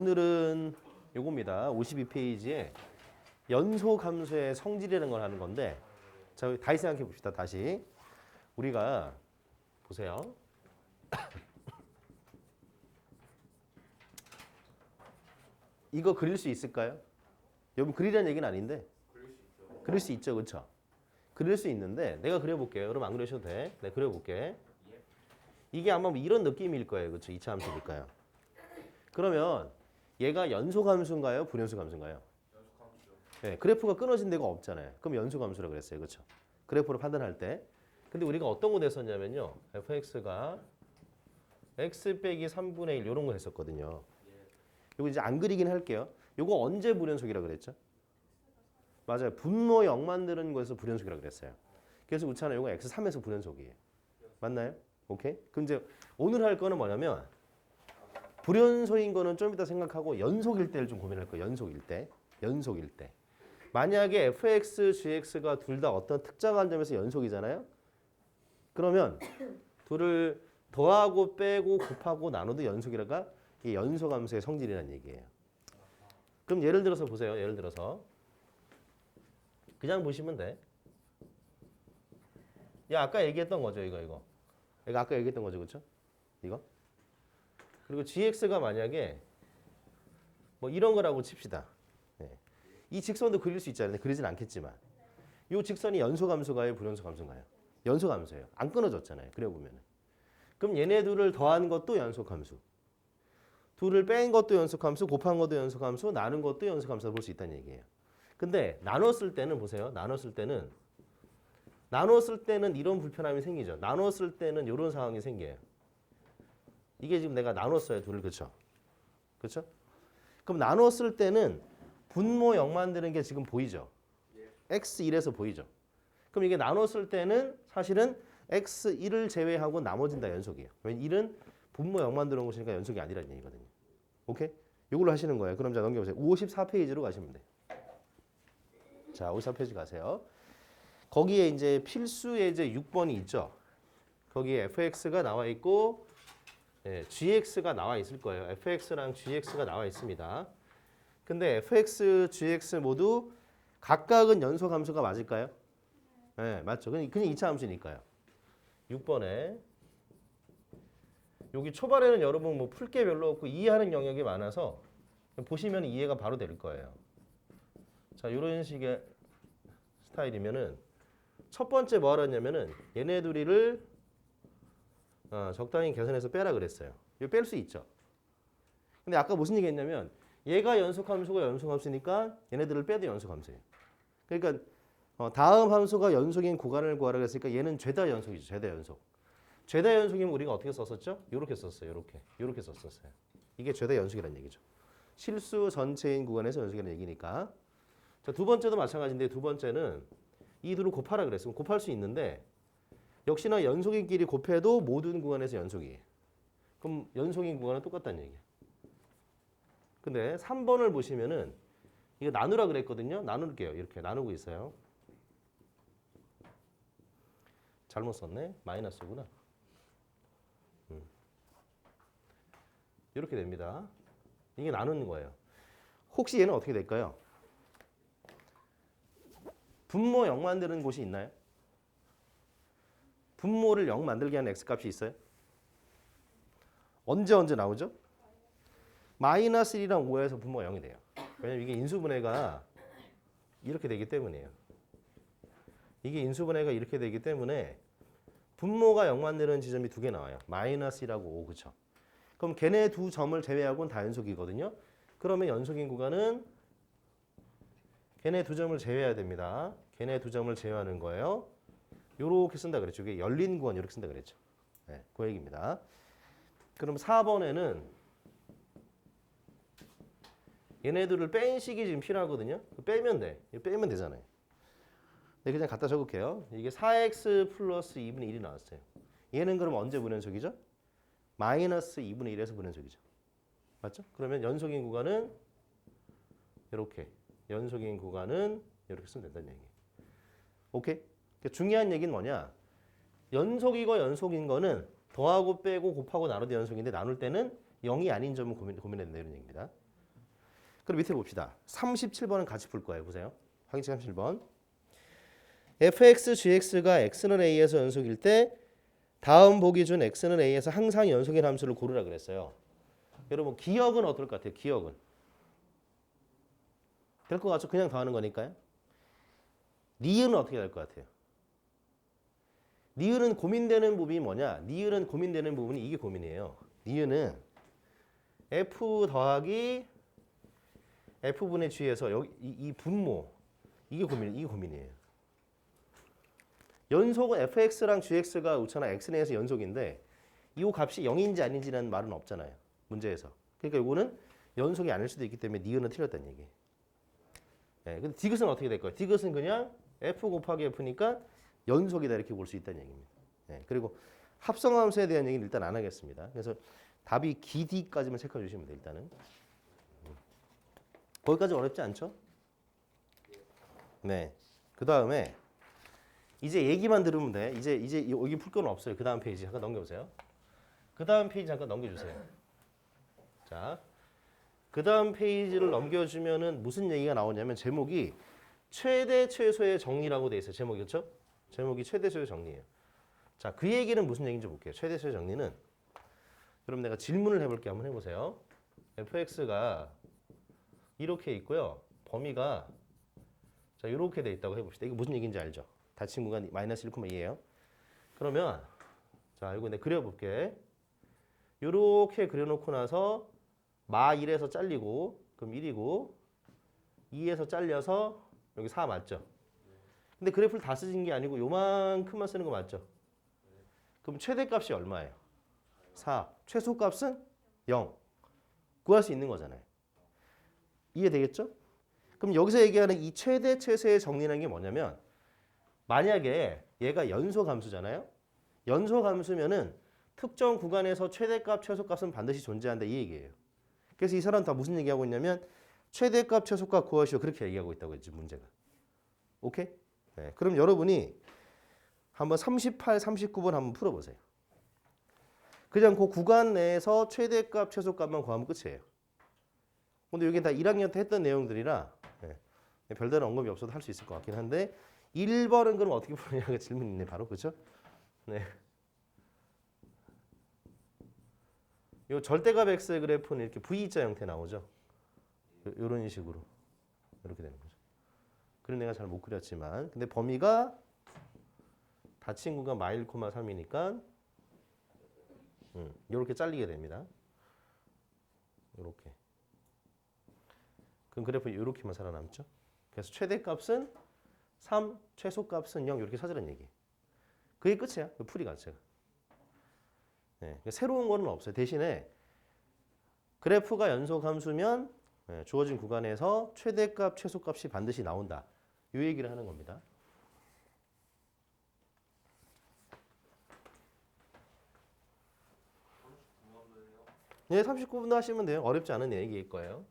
오늘은 요겁니다. 52페이지에 연소함수의 성질이라는 걸 하는 건데, 자, 다시 생각해 봅시다. 다시 우리가 보세요. 이거 그릴 수 있을까요? 여러분 그리라는 얘기는 아닌데 그릴 수 있죠, 그렇죠? 그릴 수 있는데 내가 그려볼게요. 여러분 안 그려셔도 돼. 내가 그려볼게. 이게 아마 뭐 이런 느낌일 거예요, 그렇죠? 2차 함수니까요. 그러면 얘가 연소함수인가요? 불연소함수인가요? 네, 그래프가 끊어진 데가 없잖아요. 그럼 연소함수라고 그랬어요, 그렇죠? 그래프로 판단할 때. 근데 우리가 어떤 거 됐었냐면요, fx가 x 빼기 3분의 1 이런 거 했었거든요. 이거 이제 안 그리긴 할게요. 이거 언제 불연속이라고 그랬죠? 맞아요. 분모 0 만드는 거에서 불연속이라고 그랬어요. 그래서 그렇잖아요. 이거 x3에서 불연속이에요. 맞나요? 오케이? 그럼 이제 오늘 할 거는 뭐냐면 불연속인 거는 좀 이따 생각하고 연속일 때를 좀 고민할 거예요. 연속일 때. 연속일 때. 만약에 fx, gx가 둘 다 어떤 특정한 점에서 연속이잖아요. 그러면 둘을 더하고 빼고 곱하고 나눠도 연속이라가 이 연소함수의 성질이라는 얘기예요. 그럼 예를 들어서 보세요. 예를 들어서 그냥 보시면 돼. 야, 아까 얘기했던 거죠, 이거. 이거 아까 얘기했던 거죠, 그렇죠? 이거. 그리고 gx가 만약에 뭐 이런 거라고 칩시다. 네. 이 직선도 그릴 수 있잖아요. 그리진 않겠지만 이 직선이 연소함수가요, 불연소함수인가요? 연소함수예요. 안 끊어졌잖아요. 그려보면은. 그럼 얘네 둘을 더한 것도 연속함수, 둘을 뺀 것도 연속함수, 곱한 것도 연속함수, 나눈 것도 연속함수로 볼 수 있다는 얘기예요. 근데 나눴을 때는 보세요. 나눴을 때는 이런 불편함이 생기죠. 나눴을 때는 이런 상황이 생겨요. 이게 지금 내가 나눴어요. 둘을. 그렇죠? 그렇죠? 그럼 나눴을 때는 분모 0 만드는 게 지금 보이죠? x1에서 보이죠? 그럼 이게 나눴을 때는 사실은 x1을 제외하고 나머진 다 연속이에요. 왜냐면 1은 분모 0 만드는 것이니까 연속이 아니라는 얘기거든요. 오케이? 이걸로 하시는 거예요. 그럼 자 넘겨보세요. 54페이지로 가시면 돼요. 자, 54페이지 가세요. 거기에 이제 필수 예제 6번이 있죠. 거기에 fx가 나와 있고 gx가 나와 있을 거예요. fx랑 gx가 나와 있습니다. 근데 fx, gx 모두 각각은 연속함수가 맞을까요? 네, 맞죠. 그냥 2차 함수니까요. 6번에 여기 초반에는 여러분 뭐 풀 게 별로 없고 이해하는 영역이 많아서 보시면 이해가 바로 될 거예요. 자, 이런 식의 스타일이면은 첫 번째 뭐 하라냐면은 얘네 둘이를 적당히 계산해서 빼라 그랬어요. 이거 뺄 수 있죠. 근데 아까 무슨 얘기 했냐면 얘가 연속함수가 연속함수니까 얘네들을 빼도 연속함수예요. 그러니까 다음 함수가 연속인 구간을 구하라 그랬으니까 얘는 죄다 연속이죠. 죄다 연속. 죄다 연속이면 우리가 어떻게 썼었죠? 이렇게 썼어요. 이렇게 썼었어요. 이게 죄다 연속이라는 얘기죠. 실수 전체인 구간에서 연속이라는 얘기니까. 자, 두 번째도 마찬가지인데 두 번째는 이 둘을 곱하라 그랬으면 곱할 수 있는데 역시나 연속인끼리 곱해도 모든 구간에서 연속이에요. 그럼 연속인 구간은 똑같다는 얘기예요. 근데 3번을 보시면은 이거 나누라 그랬거든요. 나눌게요. 이렇게 나누고 있어요. 잘못 썼네. 마이너스구나. 이렇게 됩니다. 이게 나누는 거예요. 혹시 얘는 어떻게 될까요? 분모 0 만드는 곳이 있나요? 분모를 0 만들게 하는 x값이 있어요? 언제 나오죠? 마이너스 1이랑 5에서 분모가 0이 돼요. 왜냐면 이게 인수분해가 이렇게 되기 때문이에요. 이게 인수분해가 이렇게 되기 때문에 분모가 0 만드는 지점이 두 개 나와요. 마이너스 1하고 5, 그쵸? 그럼 걔네 두 점을 제외하고는 다 연속이거든요. 그러면 연속인 구간은 걔네 두 점을 제외해야 됩니다. 걔네 두 점을 제외하는 거예요. 요렇게 쓴다 그랬죠. 이게 열린 구간 이렇게 쓴다 그랬죠. 네, 그 얘기입니다. 그럼 4번에는 얘네들을 뺀 식이 지금 필요하거든요. 빼면 돼. 빼면 되잖아요. 네, 그냥 갖다 적을게요. 이게 4x 플러스 2분의 1이 나왔어요. 얘는 그럼 언제 분연속이죠? 마이너스 2분의 1에서 분연속이죠. 맞죠? 그러면 연속인 구간은 이렇게. 연속인 구간은 이렇게 쓰면 된다는 얘기예요. 오케이? 그러니까 중요한 얘기는 뭐냐? 연속이고 연속인 거는 더하고 빼고 곱하고 나눠도 연속인데 나눌 때는 0이 아닌 점을 고민해야 된다 이런 얘기입니다. 그럼 밑에 봅시다. 37번은 같이 풀 거예요. 보세요. 확인책 37번. fx, gx가 x는 a에서 연속일 때 다음 보기 준 x는 a에서 항상 연속인 함수를 고르라 그랬어요. 여러분 기억은 어떨 것 같아요? 기억은 될 것 같죠? 그냥 더하는 거니까요. 니은은 어떻게 될 것 같아요? 니은은 고민되는 부분이 뭐냐? 니은은 고민되는 부분이 이게 고민이에요. 니은은 f 더하기 f분의 g에서 여기 이 분모 이게 고민이에요. 연속은 fx랑 gx가 우차나 x내에서 연속인데 이 값이 0인지 아닌지라는 말은 없잖아요. 문제에서. 그러니까 이거는 연속이 아닐 수도 있기 때문에 니은은 틀렸다는 얘기. 예, 근데 디귿은 어떻게 될 거예요? 디귿은 그냥 f 곱하기 f니까 연속이다 이렇게 볼 수 있다는 얘기입니다. 예, 그리고 합성함수에 대한 얘기는 일단 안 하겠습니다. 그래서 답이 기디까지만 체크해 주시면 돼요. 일단은. 거기까지 어렵지 않죠? 네. 그 다음에 이제 얘기만 들으면 돼. 이제 여기 풀 건 없어요. 그 다음 페이지 잠깐 넘겨보세요. 그 다음 페이지 잠깐 넘겨주세요. 자, 그 다음 페이지를 넘겨주면은 무슨 얘기가 나오냐면 제목이 최대 최소의 정리라고 돼 있어요. 제목이 그렇죠? 제목이 최대 최소의 정리예요. 자, 그 얘기는 무슨 얘기인지 볼게요. 최대 최소의 정리는 그럼 내가 질문을 해볼게요. 한번 해보세요. fx가 이렇게 있고요. 범위가 자 이렇게 돼 있다고 해봅시다. 이게 무슨 얘기인지 알죠? 닫힌 구간 마이너스 1,2예요. 그러면 자 이거 내가 그려볼게. 이렇게 그려놓고 나서 마 1에서 잘리고 그럼 1이고 2에서 잘려서 여기 4 맞죠? 근데 그래프를 다 쓰신 게 아니고 요만큼만 쓰는 거 맞죠? 그럼 최대값이 얼마예요? 4. 최소값은 0. 구할 수 있는 거잖아요. 이해되겠죠? 그럼 여기서 얘기하는 이 최대 최소의 정리라는 게 뭐냐면 만약에 얘가 연속 함수잖아요. 연속 함수면은 특정 구간에서 최대값, 최소값은 반드시 존재한다 이 얘기예요. 그래서 이 사람 다 무슨 얘기하고 있냐면 최대값, 최소값 구하시오 그렇게 얘기하고 있다고 했지 문제가. 오케이? 네, 그럼 여러분이 한번 38, 39번 한번 풀어보세요. 그냥 그 구간 내에서 최대값, 최소값만 구하면 끝이에요. 근데 여기 다 1학년 때 했던 내용들이라 별다른 언급이 없어도 할 수 있을 것 같긴 한데 1번은 그럼 어떻게 푸느냐가 질문이 있네 바로 그렇죠? 네. 요 절대값 x 그래프는 이렇게 V자 형태 나오죠. 이런 식으로 이렇게 되는 거죠. 그럼 내가 잘 못 그렸지만 근데 범위가 닫힌 구간 마일 코마 3이니까 이렇게 잘리게 됩니다. 이렇게. 그럼 그래프 이렇게만 살아남죠. 그래서 최대값은 3, 최소값은 0 이렇게 찾으라는 얘기. 그게 끝이야. 그 풀이 자체가. 네, 새로운 거는 없어요. 대신에 그래프가 연속 함수면 주어진 구간에서 최대값, 최소값이 반드시 나온다. 이 얘기를 하는 겁니다. 네, 39분도 하시면 돼요. 어렵지 않은 얘기일 거예요.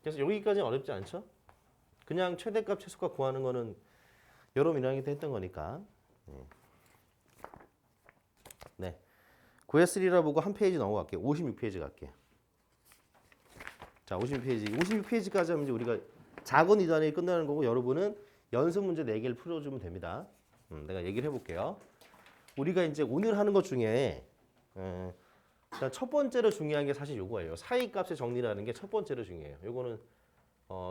그래서 여기까지는 어렵지 않죠? 그냥 최대값, 최소값 구하는 거는 여러 1학년 때 했던 거니까. 네. 9S3라 보고 한 페이지 넘어갈게요. 56페이지 갈게요. 자, 56페이지. 56페이지까지 하면 이제 우리가 작은 이단이 끝나는 거고 여러분은 연습 문제 4개를 풀어주면 됩니다. 내가 얘기를 해볼게요. 우리가 이제 오늘 하는 것 중에 첫 번째로 중요한 게 사실 요거예요. 사이값의 정리라는 게 첫 번째로 중요해요. 요거는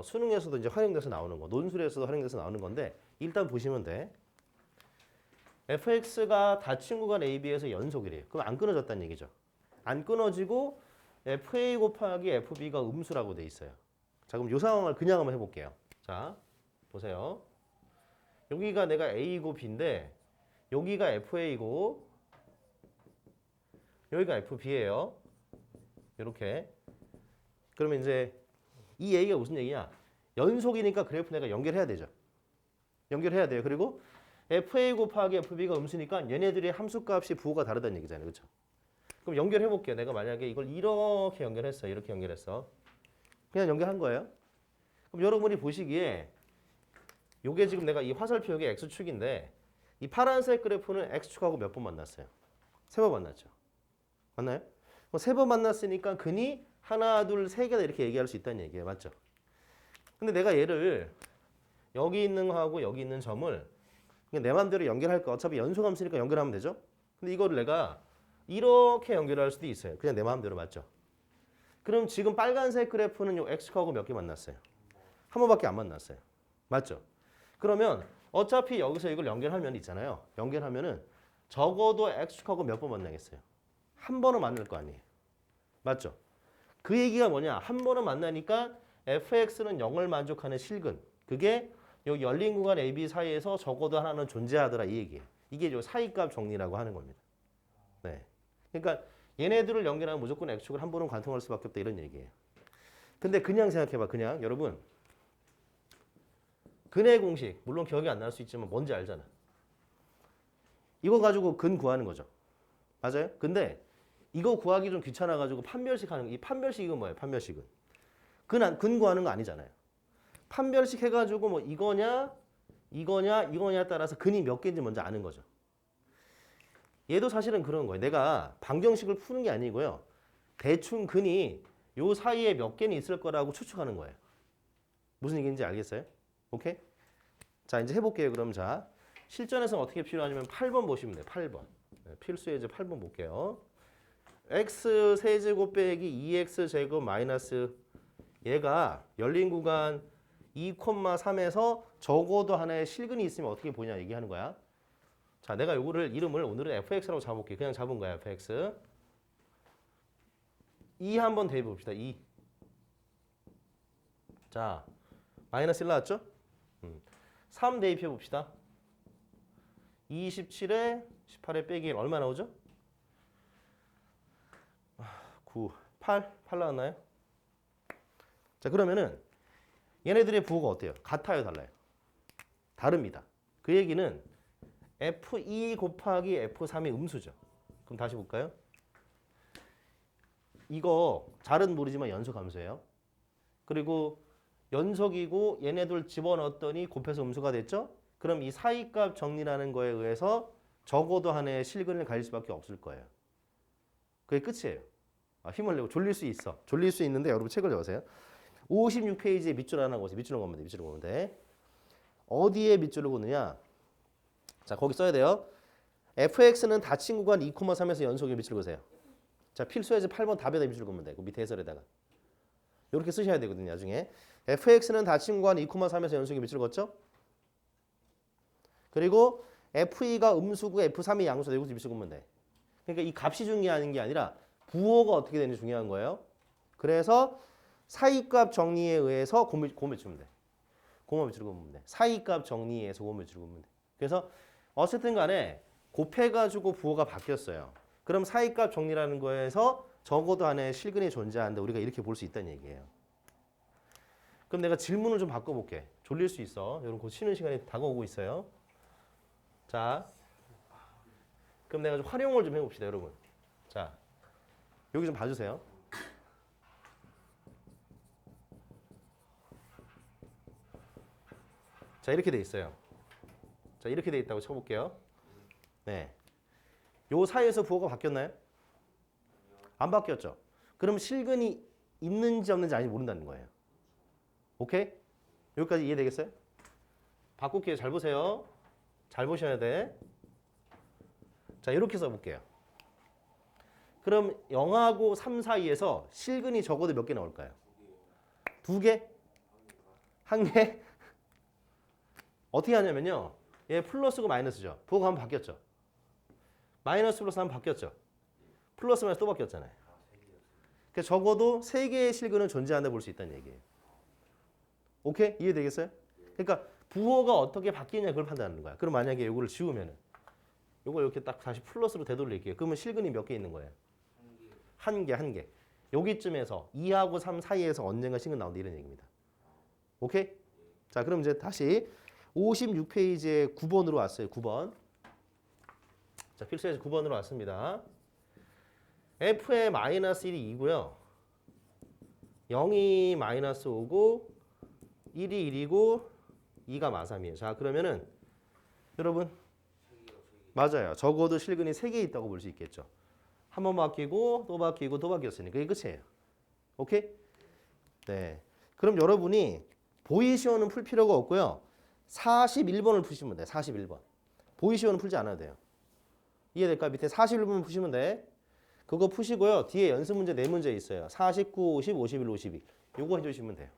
수능에서도 이제 활용돼서 나오는 거, 논술에서도 활용돼서 나오는 건데 일단 보시면 돼. fx가 닫힌 구간 AB에서 연속이래요. 그럼 안 끊어졌다는 얘기죠. 안 끊어지고 fa 곱하기 fb가 음수라고 돼 있어요. 자, 그럼 이 상황을 그냥 한번 해볼게요. 자, 보세요. 여기가 내가 a고 b인데 여기가 fa고 여기가 fb예요. 이렇게. 그러면 이제 이 얘기가 무슨 얘기냐? 연속이니까 그래프 내가 연결해야 되죠. 연결해야 돼요. 그리고 fa 곱하기 fb가 음수니까 얘네들의 함수값이 부호가 다르다는 얘기잖아요. 그렇죠? 그럼 연결해 볼게요. 내가 만약에 이걸 이렇게 연결했어. 이렇게 연결했어. 그냥 연결한 거예요. 그럼 여러분이 보시기에 요게 지금 내가 이 화살표 여기 x축인데 이 파란색 그래프는 x축하고 몇 번 만났어요? 3번 만났죠. 맞나요? 세 번 만났으니까 근이 하나, 둘, 세 개다 이렇게 얘기할 수 있다는 얘기예요. 맞죠? 근데 내가 얘를 여기 있는 거하고 여기 있는 점을 그냥 내 맘대로 연결할 거 어차피 연소함수니까 연결하면 되죠? 근데 이거를 내가 이렇게 연결할 수도 있어요. 그냥 내 마음대로. 맞죠? 그럼 지금 빨간색 그래프는 요 x축하고 몇 개 만났어요? 한 번밖에 안 만났어요. 맞죠? 그러면 어차피 여기서 이걸 연결하면 있잖아요. 연결하면은 적어도 x축하고 몇 번 만나겠어요? 한 번은 만날 거 아니에요. 맞죠? 그 얘기가 뭐냐? 한 번은 만나니까 fx는 0을 만족하는 실근. 그게 여기 열린 구간 AB 사이에서 적어도 하나는 존재하더라 이 얘기예요. 이게 요 사이값 정리라고 하는 겁니다. 네. 그러니까 얘네들을 연결하면 무조건 x축을 한 번은 관통할 수밖에 없다 이런 얘기예요. 근데 그냥 생각해봐. 그냥 여러분 근의 공식 물론 기억이 안 날 수 있지만 뭔지 알잖아. 이거 가지고 근 구하는 거죠. 맞아요? 근데 이거 구하기 좀 귀찮아가지고 판별식 하는 거. 이 판별식 이건 뭐예요? 판별식은 근 구하는 거 아니잖아요. 판별식 해가지고 뭐 이거냐 이거냐에 따라서 근이 몇 개인지 먼저 아는 거죠. 얘도 사실은 그런 거예요. 내가 방정식을 푸는 게 아니고요. 대충 근이 요 사이에 몇 개는 있을 거라고 추측하는 거예요. 무슨 얘기인지 알겠어요? 오케이? 자, 이제 해볼게요. 그럼 자, 실전에서는 어떻게 필요하냐면 8번 보시면 돼요. 8번. 필수 예제 8번 볼게요. x 세제곱 빼기 2x 제곱 마이너스 얘가 열린 구간 2,3에서 적어도 하나의 실근이 있으면 어떻게 보냐 얘기하는 거야. 자, 내가 요거를 이름을 오늘은 fx라고 잡아볼게요. 그냥 잡은 거야, fx. 2 한번 대입해 봅시다. 2. 자, 마이너스 1 나왔죠? 3 대입해 봅시다. 27에 18에 빼기 1 얼마 나오죠? 9, 8 나왔나요? 자, 그러면은 얘네들의 부호가 어때요? 같아요, 달라요? 다릅니다. 그 얘기는 F2 곱하기 F3이 음수죠. 그럼 다시 볼까요? 이거 잘은 모르지만 연속 함수예요. 그리고 연속이고 얘네들 집어넣었더니 곱해서 음수가 됐죠? 그럼 이 사이값 정리라는 거에 의해서 적어도 하나의 실근을 가질 수밖에 없을 거예요. 그게 끝이에요. 힘을 내고 졸릴 수 있어. 졸릴 수 있는데 여러분 책을 여보세요. 56페이지에 밑줄 하나 보세요. 밑줄을 보면 돼. 밑줄을 보면 돼. 어디에 밑줄을 보느냐? 자, 거기 써야 돼요. fx는 닫힌 구간 2,3에서 연속의 밑줄 그으세요. 자, 필수예제 8번 답에다 밑줄 그으면 돼. 그 밑에 해설에다가. 이렇게 쓰셔야 되거든요, 나중에. fx는 닫힌 구간 2,3에서 연속의 밑줄 그었죠? 그리고 f2가 음수고 f3이 양수다. 여기서 밑줄 그으면 돼. 그러니까 이 값이 중요한 게 아니라 부호가 어떻게 되는지 중요한 거예요. 그래서 사이값 정리에 의해서 곰을 주면 돼. 곰을 밑줄 그으면 돼. 사이값 정리에 의해서 곰을 밑줄 그으면 돼. 그래서 어쨌든 간에 곱해가지고 부호가 바뀌었어요. 그럼 사이값 정리라는 거에서 적어도 하나의 실근이 존재한다. 우리가 이렇게 볼 수 있다는 얘기예요. 그럼 내가 질문을 좀 바꿔볼게. 졸릴 수 있어. 여러분 곧 쉬는 시간이 다가오고 있어요. 자, 그럼 내가 좀 활용을 좀 해봅시다, 여러분. 자, 여기 좀 봐주세요. 자, 이렇게 돼 있어요. 자, 이렇게 돼 있다고 쳐볼게요. 네. 요 사이에서 부호가 바뀌었나요? 안 바뀌었죠. 그럼 실근이 있는지 없는지 아닌지 모른다는 거예요. 오케이? 여기까지 이해되겠어요? 바꿀게요. 잘 보세요. 잘 보셔야 돼. 자, 이렇게 써볼게요. 그럼 0하고 3 사이에서 실근이 적어도 몇 개 나올까요? 2개? 한 개. 어떻게 하냐면요. 얘 플러스고 마이너스죠. 부호가 한번 바뀌었죠. 마이너스 플러스 한번 바뀌었죠. 플러스 마이너스 또 바뀌었잖아요. 그러니까 적어도 세 개의 실근은 존재한다 볼 수 있다는 얘기예요. 오케이? 이해되겠어요? 그러니까 부호가 어떻게 바뀌냐 그걸 판단하는 거야. 그럼 만약에 이거를 지우면은 이걸 이렇게 딱 다시 플러스로 되돌릴게요. 그러면 실근이 몇 개 있는 거예요? 한 개, 한 개. 여기쯤에서 2하고 3 사이에서 언젠가 실근 나온다 이런 얘기입니다. 오케이? 자, 그럼 이제 다시 56페이지에 9번으로 왔어요. 9번. 자, 필수에서 9번으로 왔습니다. F의 마이너스 1이 2고요. 0이 마이너스 5고 1이 1이고 2가 마삼이에요. 자, 그러면은 여러분 맞아요. 적어도 실근이 3개 있다고 볼 수 있겠죠. 한 번 바뀌고 또 바뀌고 또 바뀌었으니까 이게 끝이에요. 오케이? 네. 그럼 여러분이 보이시오는 풀 필요가 없고요. 41번을 푸시면 돼. 41번. 보이시오는 풀지 않아도 돼요. 이해될까? 밑에 41번 푸시면 돼. 그거 푸시고요. 뒤에 연습 문제 4문제 있어요. 49, 50, 51, 52. 요거 해주시면 돼요.